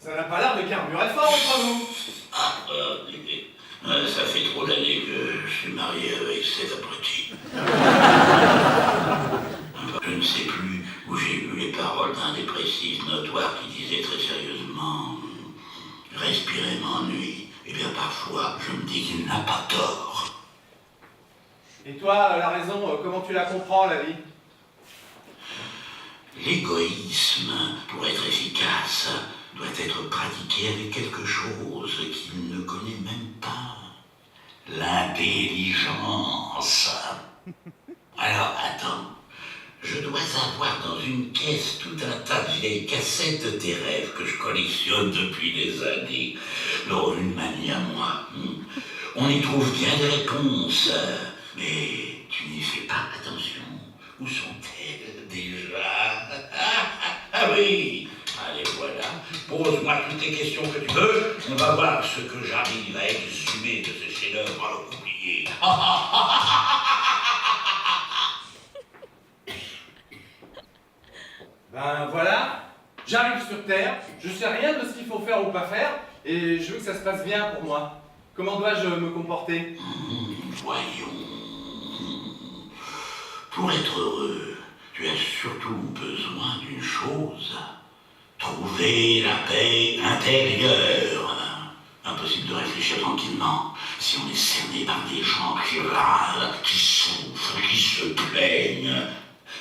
Ça n'a pas l'air de carburer fort entre vous. Ça fait trop d'années que je suis marié avec cet abruti. Je ne sais plus où j'ai lu les paroles d'un dépressif notoire qui disait très sérieusement « Respirer m'ennuie ». Eh bien, parfois, je me dis qu'il n'a pas tort. Et toi, la raison, comment tu la comprends, la vie? L'égoïsme, pour être efficace, doit être pratiqué avec quelque chose qu'il ne connaît même pas. L'intelligence. Alors, attends. Je dois avoir dans une caisse tout un tas de vieilles cassettes de tes rêves que je collectionne depuis des années. Non, d'une manie à moi. On y trouve bien des réponses. Mais tu n'y fais pas attention. Où sont-elles déjà? Ah oui. Allez, voilà. Pose-moi toutes les questions que tu veux. On va voir ce que j'arrive à exhumer de ce chef-d'œuvre oublié. Ben voilà, j'arrive sur Terre, je sais rien de ce qu'il faut faire ou pas faire, et je veux que ça se passe bien pour moi. Comment dois-je me comporter? Voyons. Pour être heureux, tu as surtout besoin d'une chose. Trouver la paix intérieure. Impossible de réfléchir tranquillement si on est cerné par des gens qui râlent, qui souffrent, qui se plaignent.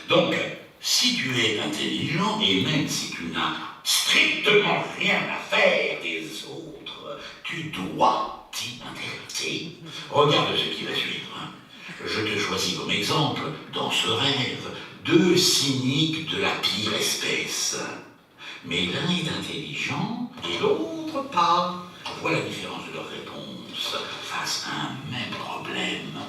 Donc, si tu es intelligent, et même si tu n'as strictement rien à faire des autres, tu dois t'y intéresser. Regarde ce qui va suivre. Je te choisis comme exemple, dans ce rêve, deux cyniques de la pire espèce. Mais l'un est intelligent et l'autre pas. Voilà la différence de leurs réponses face à un même problème.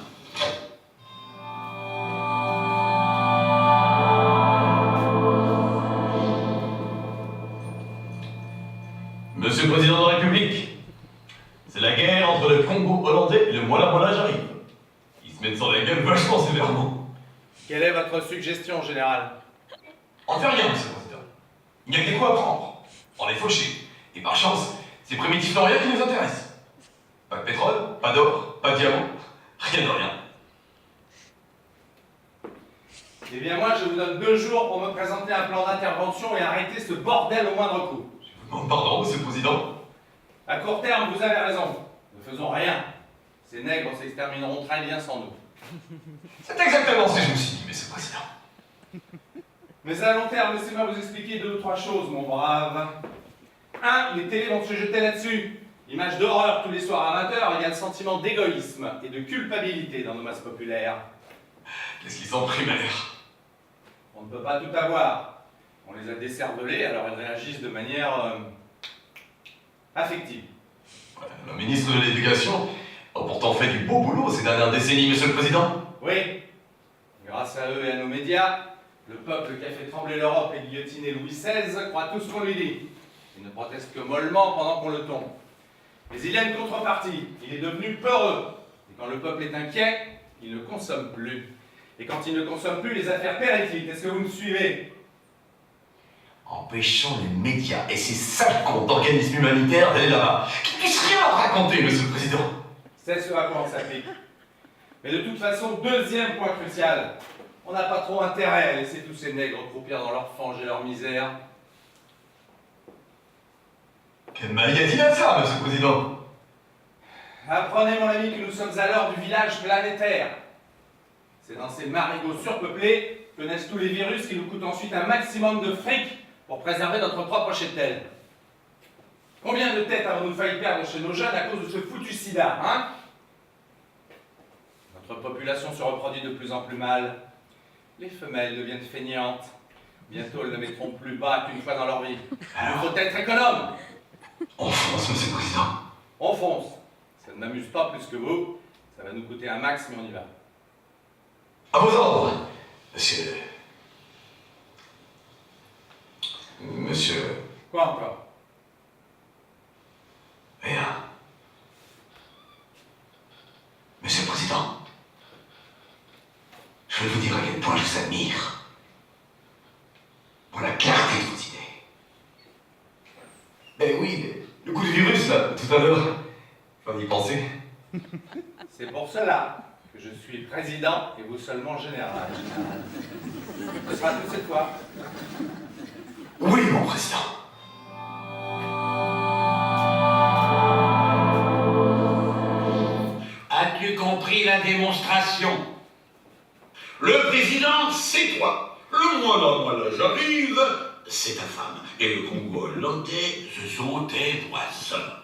Monsieur le Président de la République, c'est la guerre entre le Congo hollandais et le Mola j'arrive. Ils se mettent sur la gueule vachement sévèrement. Quelle est votre suggestion, général? On ne fait rien, Monsieur le Président. Il n'y a que des coups à prendre. On est fauchés. Et par chance, c'est Primitif Lauréat qui nous intéresse. Pas de pétrole, pas d'or, pas de diamant, rien de rien. Eh bien moi, je vous donne 2 jours pour me présenter un plan d'intervention et arrêter ce bordel au moindre coup. Je vous demande pardon, Monsieur le Président. À court terme, vous avez raison. Ne faisons rien. Ces nègres s'extermineront très bien sans nous. C'est exactement ce que je me suis dit, Monsieur le Président. Mais à long terme, laissez-moi vous expliquer 2 ou 3 choses, mon brave. 1, les télés vont se jeter là-dessus. L'image d'horreur tous les soirs à 20h, il y a le sentiment d'égoïsme et de culpabilité dans nos masses populaires. Qu'est-ce qu'ils ont primaire? On ne peut pas tout avoir. On les a décervelés, alors ils réagissent de manière affective. Le ministre de l'Éducation a pourtant fait du beau boulot ces dernières décennies, Monsieur le Président. Oui, grâce à eux et à nos médias, le peuple qui a fait trembler l'Europe et guillotiner Louis XVI croit tout ce qu'on lui dit. Il ne proteste que mollement pendant qu'on le tombe. Mais il y a une contrepartie, il est devenu peureux. Et quand le peuple est inquiet, il ne consomme plus. Et quand il ne consomme plus, les affaires périclitent. Est-ce que vous me suivez? Empêchons les médias et ces sales cons d'organismes humanitaires d'aller là-bas, qui ne puissent rien raconter, Monsieur le Président. C'est ce à quoi on s'applique. Mais de toute façon, 2e point crucial. On n'a pas trop intérêt à laisser tous ces nègres croupir dans leur fange et leur misère. Quelle maladie à ça, Monsieur le Président? Apprenez, mon ami, que nous sommes à l'heure du village planétaire. C'est dans ces marigots surpeuplés que naissent tous les virus qui nous coûtent ensuite un maximum de fric pour préserver notre propre cheptel. Combien de têtes avons-nous failli perdre chez nos jeunes à cause de ce foutu sida, hein? Notre population se reproduit de plus en plus mal. Les femelles deviennent feignantes. Bientôt, elles ne mettront plus bas qu'une fois dans leur vie. Il faut être économe. On fonce, Monsieur le Président. On fonce. Ça ne m'amuse pas plus que vous. Ça va nous coûter un max, mais on y va. À vos ordres, Monsieur... Monsieur... Quoi encore? Rien. Monsieur le Président, je vais vous dire à quel point je vous admire pour la clarté de vos idées. Ben oui, le coup de virus, là, tout à l'heure. Faut y penser. C'est pour cela que je suis président et vous seulement général. Ce sera tout cette fois. Oui, mon président. As-tu compris la démonstration? Le président, c'est toi. Le moi là, j'arrive, c'est ta femme. Et le Congo hollandais, ce sont tes voisins.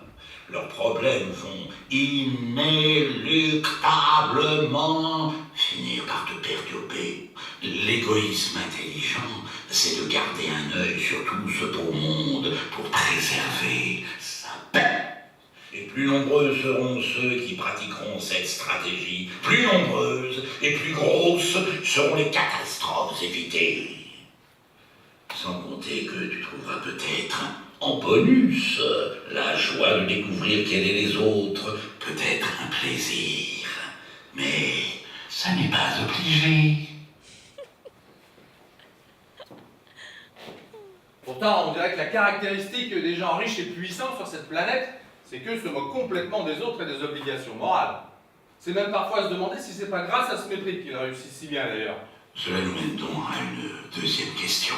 Leurs problèmes vont inéluctablement finir par te perturber. L'égoïsme intelligent, c'est de garder un œil sur tout ce beau monde pour préserver sa paix. Et plus nombreux seront ceux qui pratiqueront cette stratégie, plus nombreuses et plus grosses seront les catastrophes évitées. Sans compter que tu trouveras peut-être en bonus la joie de découvrir quels est les autres, peut-être un plaisir. Mais ça n'est pas obligé. Pourtant, on dirait que la caractéristique des gens riches et puissants sur cette planète, c'est qu'eux se moquent complètement des autres et des obligations morales. C'est même parfois à se demander si c'est pas grâce à ce mépris qu'ils réussissent si bien d'ailleurs. Cela nous mène donc à une deuxième question.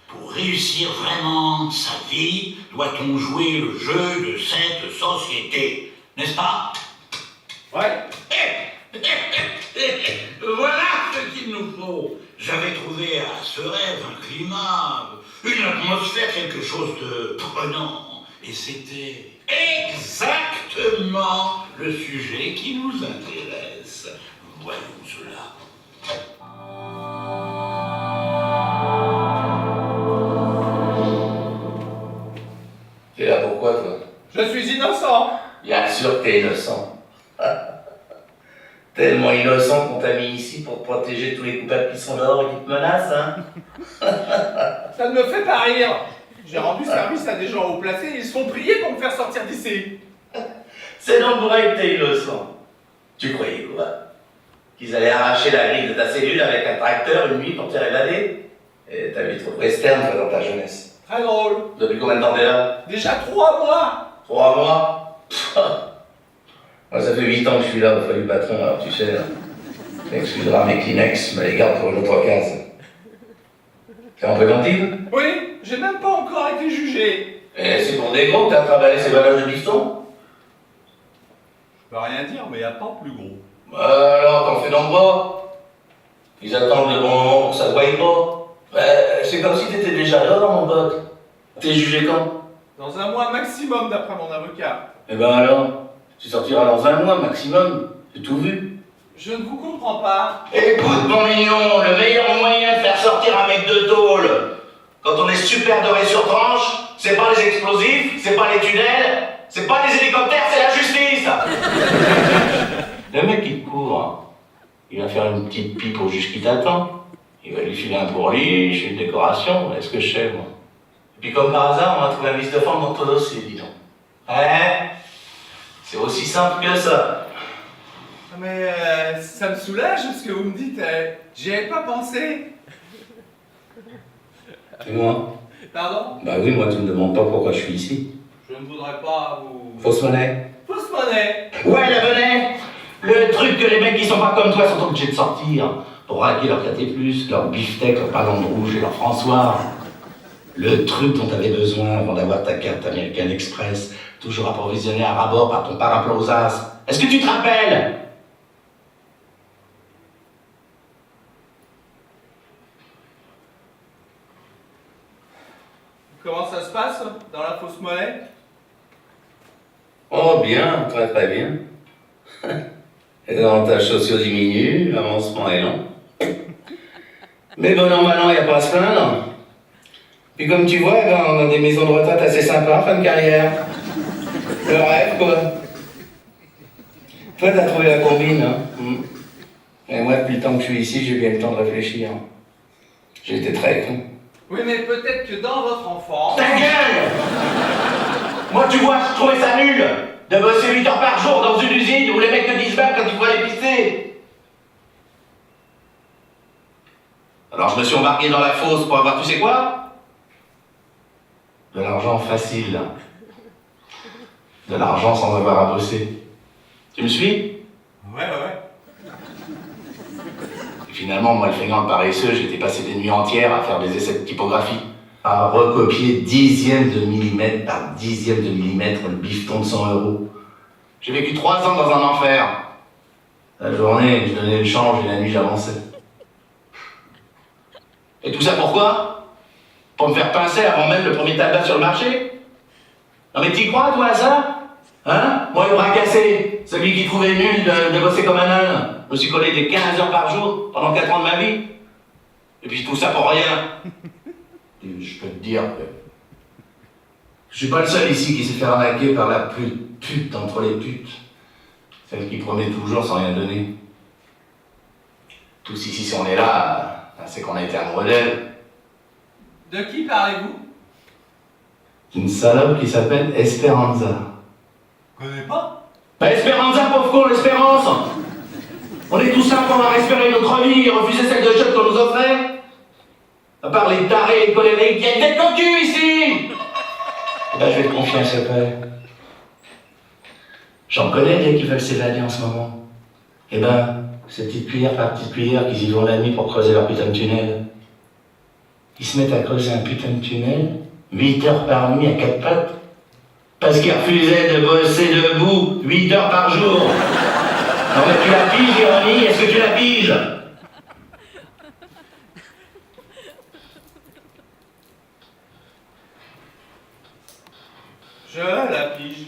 Pour réussir vraiment sa vie, doit-on jouer le jeu de cette société, n'est-ce pas? Ouais. Voilà ce qu'il nous faut. J'avais trouvé à ce rêve un climat, une atmosphère, quelque chose de prenant. Et c'était exactement le sujet qui nous intéresse. Voyons cela. T'es là pourquoi, toi? Je suis innocent. Bien sûr que t'es innocent. Tellement innocent qu'on t'a mis ici pour te protéger de tous les coupables qui sont dehors et qui te menacent, hein? Ça ne me fait pas rire. J'ai rendu service à des gens haut placés et ils se font prier pour me faire sortir d'ici. C'est donc vrai que t'es innocent. Tu croyais quoi? Qu'ils allaient arracher la grille de ta cellule avec un tracteur une nuit pour t'y évader? Et t'as vu trop de western, toi, dans ta jeunesse. Très drôle. Depuis combien de temps t'es là? Déjà 3 mois. 3 mois? Moi, ça fait 8 ans que je suis là, au foyer du patron, alors tu sais, excusera mes Kleenex, mais les garde pour une autre case. T'es en préventive? Oui, j'ai même pas encore été jugé. Et c'est pour des gros que t'as travaillé ces balages de piston? Je peux rien dire, mais y a pas plus gros. Bah alors, t'en fais nombreux. Ils attendent le bon moment pour que ça te voie pas. C'est comme si t'étais déjà là, mon pote. T'es jugé quand? Dans un mois maximum, d'après mon avocat. Eh ben alors, tu sortiras dans un mois maximum. J'ai tout vu. Je ne vous comprends pas. Écoute, mon mignon, le meilleur moyen de faire sortir un mec de tôle, quand on est super doré sur tranche, c'est pas les explosifs, c'est pas les tunnels, c'est pas les hélicoptères, c'est la justice. Le mec qui te court, il va faire une petite pipe au juge qui t'attend. Il va lui filer un pourliche, une décoration, voilà ce que je sais, moi. Et puis comme par hasard, on va trouver un vice de forme dans ton dossier, dis donc. Hein? C'est aussi simple que ça. Mais ça me soulage ce que vous me dites. J'y avais pas pensé. Et moi? Pardon? Bah oui, moi tu me demandes pas pourquoi je suis ici. Je ne voudrais pas vous... Fausse monnaie. Fausse monnaie. Ouais, la monnaie. Le truc que les mecs qui sont pas comme toi sont obligés de sortir pour raquer leur KT+, leur beefsteak, leur ballon de rouge et leur François. Le truc dont t'avais besoin avant d'avoir ta carte American Express, toujours approvisionnée à rabord par ton parapluie aux as. Est-ce que tu te rappelles? Comment ça se passe dans la fausse monnaie? Oh bien, très très bien. Les avantages sociaux diminuent, l'avancement est long. Mais bon an, mal an, il n'y a pas à se plaindre. Puis comme tu vois, on a des maisons de retraite assez sympas en fin de carrière. Le rêve, quoi. Toi, t'as trouvé la combine, hein. Et moi, depuis le temps que je suis ici, j'ai bien le temps de réfléchir. J'ai été très con. Oui, mais peut-être que dans votre enfance... Ta gueule! Moi, tu vois, je trouvais ça nul de bosser 8 heures par jour dans une usine où les mecs te disent même quand ils vont aller pisser. Alors je me suis embarqué dans la fosse pour avoir tu sais quoi? De l'argent facile. De l'argent sans avoir à bosser. Tu me suis? Ouais. Et finalement, moi, le feignant, le paresseux, j'étais passé des nuits entières à faire des essais de typographie. À recopier dixième de millimètre par dixième de millimètre le bifton de 100 €. J'ai vécu 3 ans dans un enfer. La journée, je donnais le change et la nuit, j'avançais. Et tout ça pourquoi? Pour me faire pincer avant même le premier tabac sur le marché? Non mais t'y crois, toi, à ça? Hein? Moi, le bras cassé, celui qui trouvait nul de bosser comme un âne. Je me suis collé des 15 heures par jour pendant 4 ans de ma vie. Et puis tout ça pour rien. Et je peux te dire que je suis pas le seul ici qui s'est fait arnaquer par la plus pute entre les putes. Celle qui promet toujours sans rien donner. Tous ici, si on est là, c'est qu'on a été amoureux d'elle. De qui parlez-vous? Une salope qui s'appelle Esperanza. Connais pas? Bah Esperanza, pauvre con, l'espérance. On est tous là pour avoir espéré notre vie et refuser celle de choc qu'on nous offrait. À part les tarés, les colériques, il y a une tête dans le cul ici. Bah je vais te confier un secret. J'en connais des qui veulent s'évader en ce moment. Eh ben, ces petites cuillères par petites cuillères qui y vont la nuit pour creuser leur putain de tunnel. Ils se mettent à creuser un putain de tunnel, 8 heures par nuit à 4 pattes, parce qu'ils refusaient de bosser debout 8 heures par jour. Non mais tu la piges, ironie, est-ce que tu la piges? Je la pige.